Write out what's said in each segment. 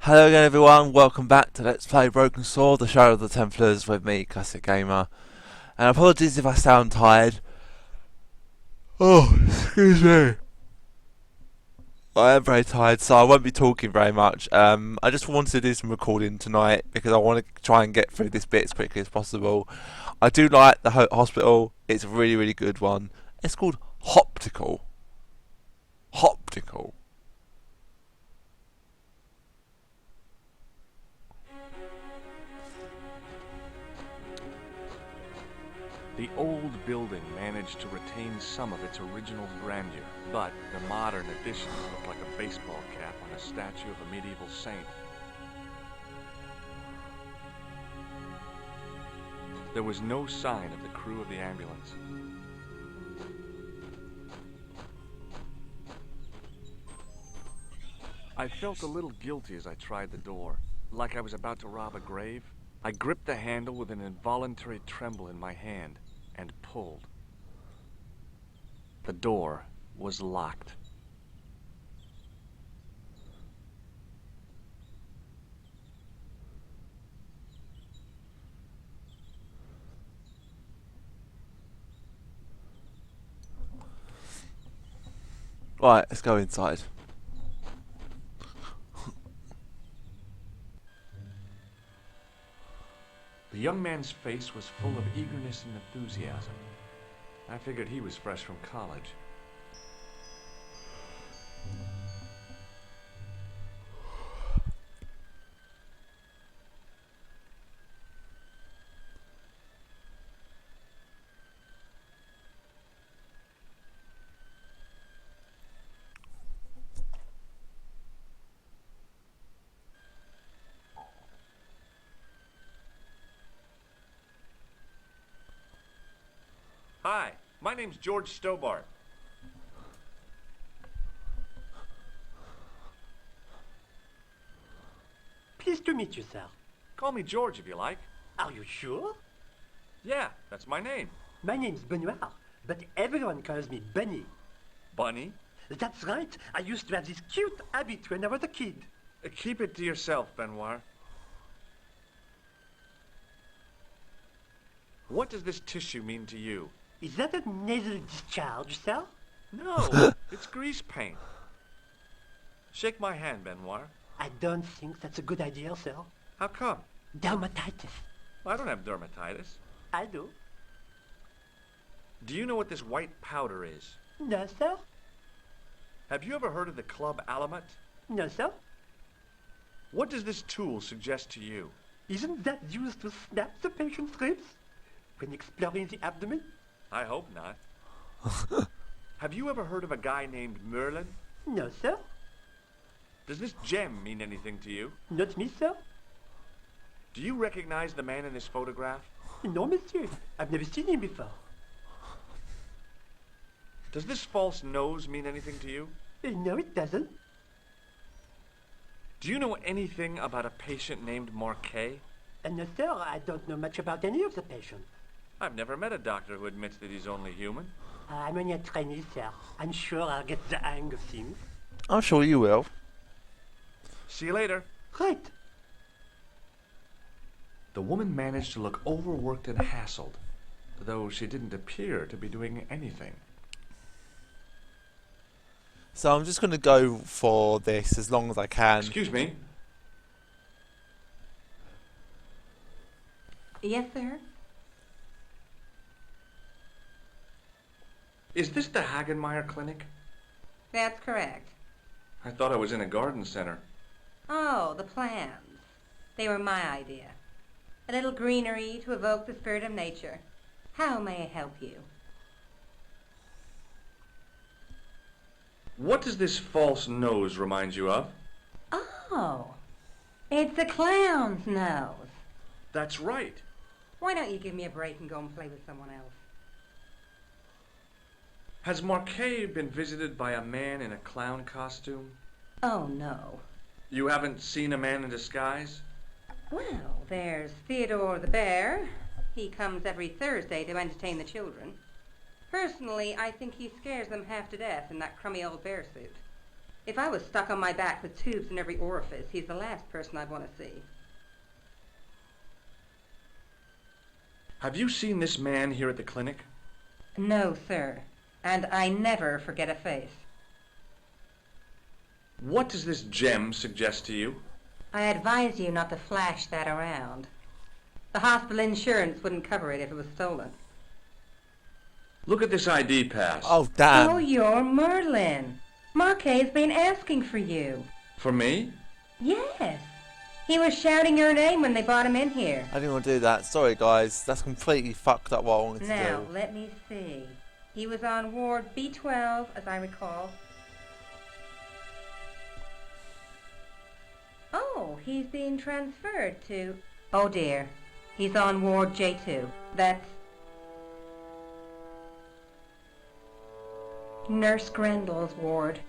Hello again everyone, welcome back to Let's Play Broken Sword, the show of the Templars with me, Classic Gamer. And apologies if I sound tired. Oh, excuse me. I am very tired, so I won't be talking very much. I just wanted to do some recording tonight because I want to try and get through this bit as quickly as possible. I do like the hospital, it's a really, really good one. It's called Hoptical. Hoptical. The old building managed to retain some of its original grandeur, but the modern additions look like a baseball cap on a statue of a medieval saint. There was no sign of the crew of the ambulance. I felt a little guilty as I tried the door, like I was about to rob a grave. I gripped the handle with an involuntary tremble in my hand and pulled. The door was locked. Right, let's go inside. The young man's face was full of eagerness and enthusiasm. I figured he was fresh from college. Hi, my name's George Stobart. Pleased to meet you, sir. Call me George if you like. Are you sure? Yeah, that's my name. My name's Benoit, but everyone calls me Bunny. Bunny? That's right. I used to have this cute habit when I was a kid. Keep it to yourself, Benoit. What does this tissue mean to you? Is that a nasal discharge, sir? No, it's grease paint. Shake my hand, Benoit. I don't think that's a good idea, sir. How come? Dermatitis. I don't have dermatitis. I do. Do you know what this white powder is? No, sir. Have you ever heard of the Club Alamet? No, sir. What does this tool suggest to you? Isn't that used to snap the patient's ribs when exploring the abdomen? I hope not. Have you ever heard of a guy named Merlin? No, sir. Does this gem mean anything to you? Not me, sir. Do you recognize the man in this photograph? No, monsieur. I've never seen him before. Does this false nose mean anything to you? No, it doesn't. Do you know anything about a patient named Marquet? No, sir. I don't know much about any of the patients. I've never met a doctor who admits that he's only human. I'm only a trainee, sir. I'm sure I'll get the hang of things. I'm sure you will. See you later. Right. The woman managed to look overworked and hassled, though she didn't appear to be doing anything. So I'm just going to go for this as long as I can. Excuse me. Yes, sir? Is this the Hagenmeyer Clinic? That's correct. I thought I was in a garden center. Oh, the plans. They were my idea. A little greenery to evoke the spirit of nature. How may I help you? What does this false nose remind you of? Oh, it's a clown's nose. That's right. Why don't you give me a break and go and play with someone else? Has Marquet been visited by a man in a clown costume? Oh, no. You haven't seen a man in disguise? Well, there's Theodore the Bear. He comes every Thursday to entertain the children. Personally, I think he scares them half to death in that crummy old bear suit. If I was stuck on my back with tubes in every orifice, he's the last person I'd want to see. Have you seen this man here at the clinic? No, sir. And I never forget a face. What does this gem suggest to you? I advise you not to flash that around. The hospital insurance wouldn't cover it if it was stolen. Look at this ID pass. Oh, damn. Oh, you're Merlin. Marquet's been asking for you. For me? Yes. He was shouting your name when they brought him in here. I didn't want to do that. Sorry, guys. That's completely fucked up what I wanted to Now, do. let me see. He was on ward B12, as I recall. Oh, he's being transferred to... Oh, dear. He's on ward J2. That's... Nurse Grendel's ward.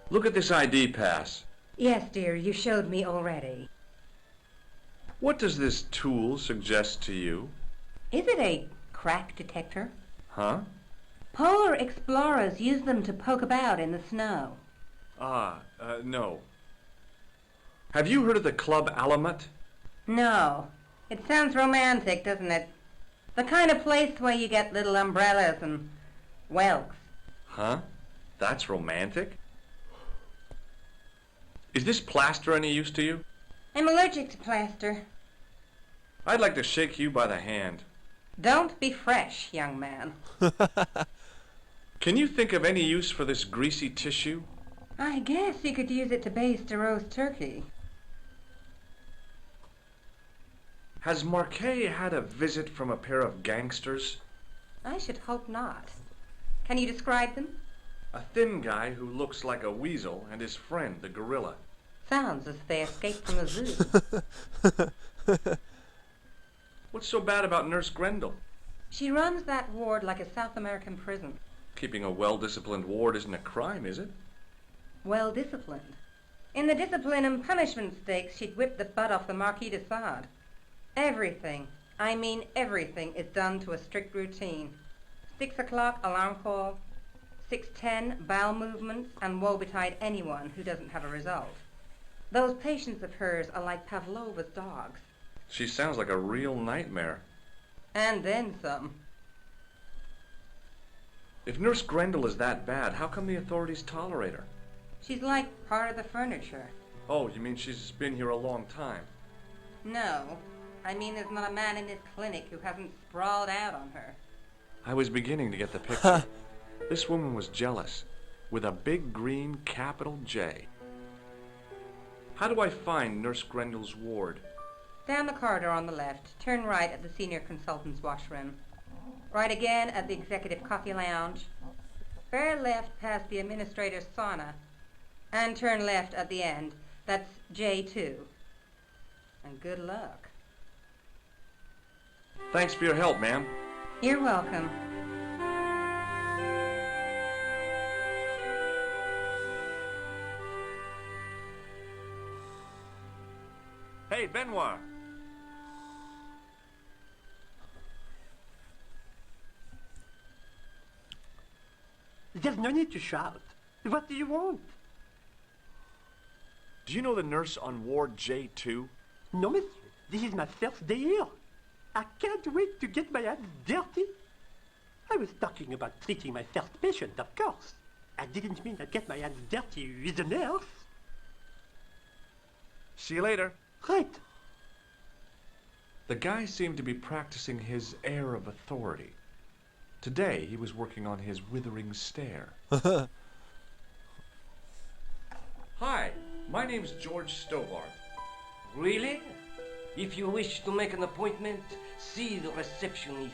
Look at this ID pass. Yes, dear, you showed me already. What does this tool suggest to you? Is it a crack detector? Huh? Polar explorers use them to poke about in the snow. No. Have you heard of the Club Alamet? No. It sounds romantic, doesn't it? The kind of place where you get little umbrellas and whelks. Huh? That's romantic? Is this plaster any use to you? I'm allergic to plaster. I'd like to shake you by the hand. Don't be fresh, young man. Can you think of any use for this greasy tissue? I guess you could use it to baste a roast turkey. Has Marquet had a visit from a pair of gangsters? I should hope not. Can you describe them? A thin guy who looks like a weasel and his friend, the gorilla. Sounds as if they escaped from a zoo. What's so bad about Nurse Grendel? She runs that ward like a South American prison. Keeping a well-disciplined ward isn't a crime, is it? Well disciplined. In the discipline and punishment stakes, she'd whip the butt off the Marquis de Sade. Everything, I mean everything, is done to a strict routine. 6 o'clock alarm call, 6:10 bowel movements, and woe betide anyone who doesn't have a result. Those patients of hers are like Pavlova's dogs. She sounds like a real nightmare. And then some. If Nurse Grendel is that bad, how come the authorities tolerate her? She's like part of the furniture. Oh, you mean she's been here a long time? No, I mean there's not a man in this clinic who hasn't sprawled out on her. I was beginning to get the picture. This woman was jealous, with a big green capital J. How do I find Nurse Grendel's ward? Down the corridor on the left, turn right at the senior consultant's washroom. Right again at the executive coffee lounge. Bear left past the administrator's sauna. And turn left at the end. That's J2. And good luck. Thanks for your help, ma'am. You're welcome. Hey, Benoit. There's no need to shout. What do you want? Do you know the nurse on Ward J2? No, monsieur. This is my first day here. I can't wait to get my hands dirty. I was talking about treating my first patient, of course. I didn't mean I'd get my hands dirty with a nurse. See you later. Right. The guy seemed to be practicing his air of authority. Today, he was working on his withering stare. Hi, my name's George Stobart. Really? If you wish to make an appointment, see the receptionist.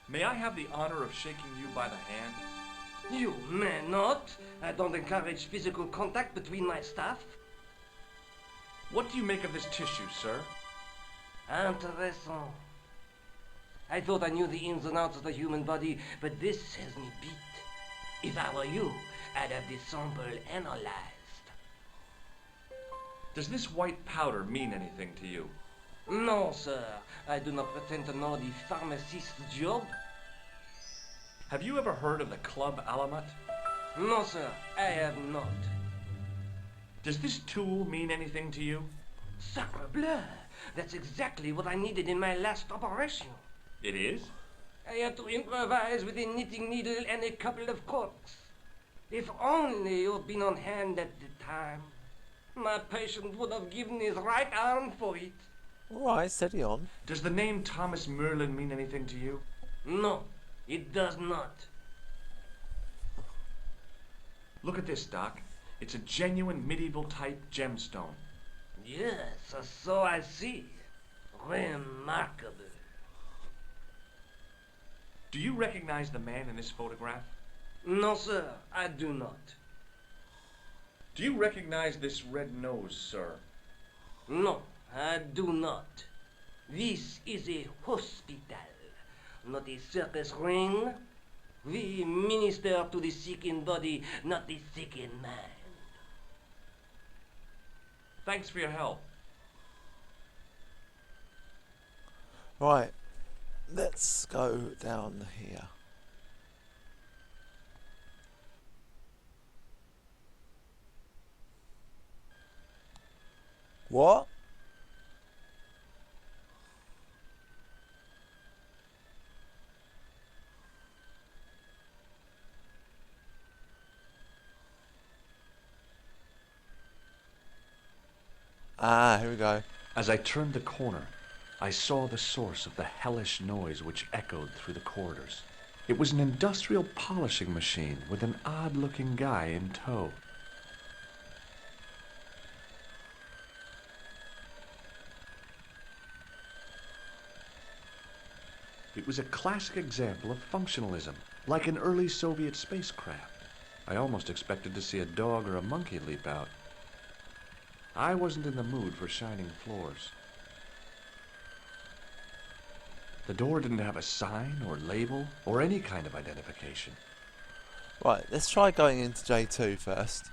May I have the honor of shaking you by the hand? You may not. I don't encourage physical contact between my staff. What do you make of this tissue, sir? Intéressant. I thought I knew the ins and outs of the human body, but this has me beat. If I were you, I'd have this sample analyzed. Does this white powder mean anything to you? No, sir. I do not pretend to know the pharmacist's job. Have you ever heard of the Club Alamat? No, sir, I have not. Does this tool mean anything to you? Sacre bleu! That's exactly what I needed in my last operation. It is? I had to improvise with a knitting needle and a couple of corks. If only you'd been on hand at the time. My patient would have given his right arm for it. Alright, steady on. Does the name Thomas Merlin mean anything to you? No, it does not. Look at this, Doc. It's a genuine medieval type gemstone. Yes, so I see. Remarkable. Do you recognize the man in this photograph? No, sir, I do not. Do you recognize this red nose, sir? No, I do not. This is a hospital, not a circus ring. We minister to the sick in body, not the sick in mind. Thanks for your help. Right, let's go down here. What? Ah, here we go. As I turned the corner, I saw the source of the hellish noise which echoed through the corridors. It was an industrial polishing machine with an odd-looking guy in tow. It was a classic example of functionalism, like an early Soviet spacecraft. I almost expected to see a dog or a monkey leap out. I wasn't in the mood for shining floors. The door didn't have a sign or label or any kind of identification. Right, let's try going into J2 first.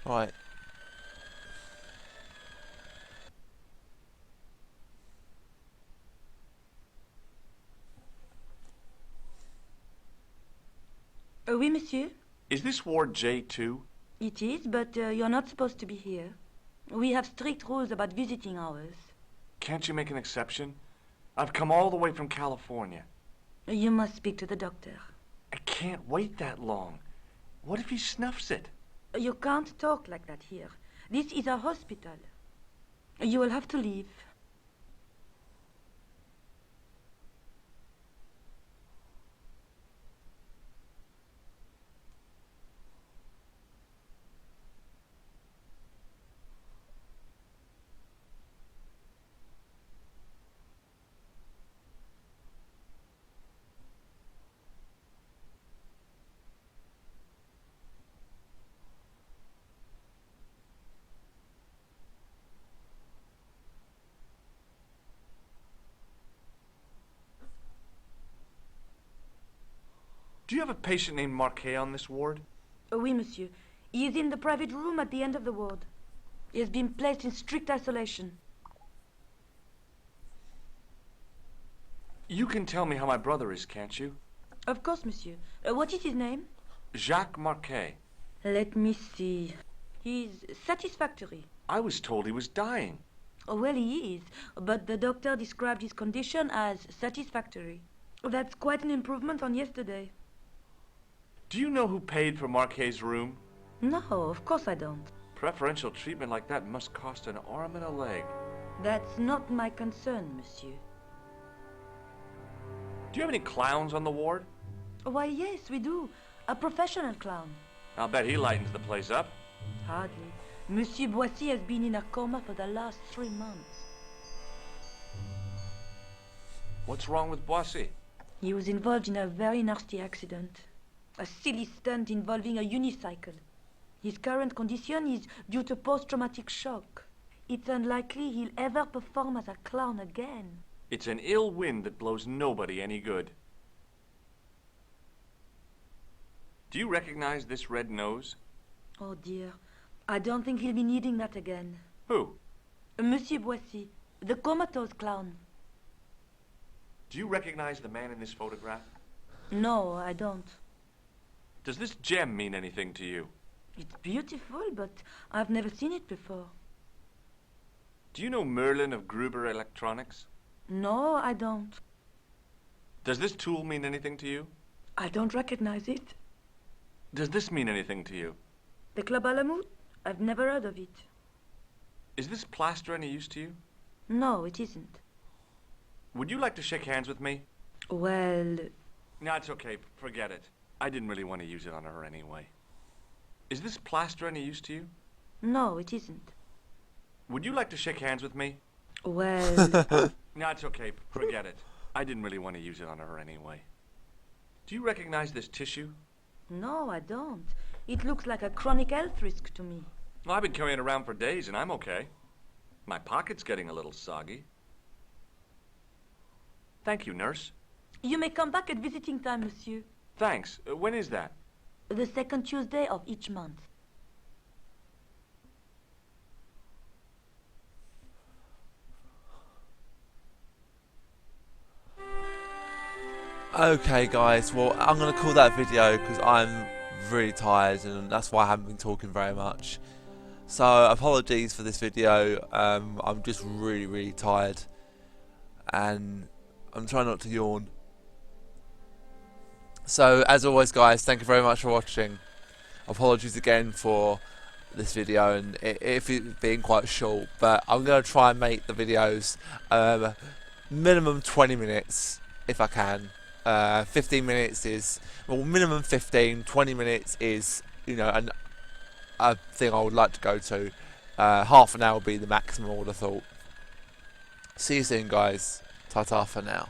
Right. Oui, monsieur. Is this Ward J2? It is, but you're not supposed to be here. We have strict rules about visiting hours. Can't you make an exception? I've come all the way from California. You must speak to the doctor. I can't wait that long. What if he snuffs it? You can't talk like that here. This is a hospital. You will have to leave. Do you have a patient named Marquet on this ward? Oui, monsieur. He is in the private room at the end of the ward. He has been placed in strict isolation. You can tell me how my brother is, can't you? Of course, monsieur. What is his name? Jacques Marquet. Let me see. He's satisfactory. I was told he was dying. Oh, well, he is, but the doctor described his condition as satisfactory. That's quite an improvement on yesterday. Do you know who paid for Marquet's room? No, of course I don't. Preferential treatment like that must cost an arm and a leg. That's not my concern, monsieur. Do you have any clowns on the ward? Why, yes, we do. A professional clown. I'll bet he lightens the place up. Hardly. Monsieur Boissy has been in a coma for the last 3 months. What's wrong with Boissy? He was involved in a very nasty accident. A silly stunt involving a unicycle. His current condition is due to post-traumatic shock. It's unlikely he'll ever perform as a clown again. It's an ill wind that blows nobody any good. Do you recognize this red nose? Oh dear. I don't think he'll be needing that again. Who? Monsieur Boissy, the comatose clown. Do you recognize the man in this photograph? No, I don't. Does this gem mean anything to you? It's beautiful, but I've never seen it before. Do you know Merlin of Gruber Electronics? No, I don't. Does this tool mean anything to you? I don't recognize it. Does this mean anything to you? The Club Alamut? I've never heard of it. Is this plaster any use to you? No, it isn't. Would you like to shake hands with me? Well, No, it's okay. Forget it. I didn't really want to use it on her anyway. Is this plaster any use to you? no, it isn't. Would you like to shake hands with me? Well, No, it's okay. Forget it. I didn't really want to use it on her anyway. Do you recognize this tissue? no, I don't. It looks like a chronic health risk to me. Well, I've been carrying it around for days and I'm okay. My pocket's getting a little soggy. Thank you, nurse. You may come back at visiting time, monsieur. Thanks. When is that? The second Tuesday of each month. Okay guys, well I'm going to call that video because I'm really tired and that's why I haven't been talking very much. So apologies for this video, I'm just really tired and I'm trying not to yawn. So as always guys, thank you very much for watching. Apologies again for this video and if it being quite short, but I'm going to try and make the videos minimum 20 minutes if I can. 15 minutes is, well, minimum 15, 20 minutes is, you know, a thing I would like to go to. Half an hour would be the maximum I would have thought. See you soon guys. Ta-ta for now.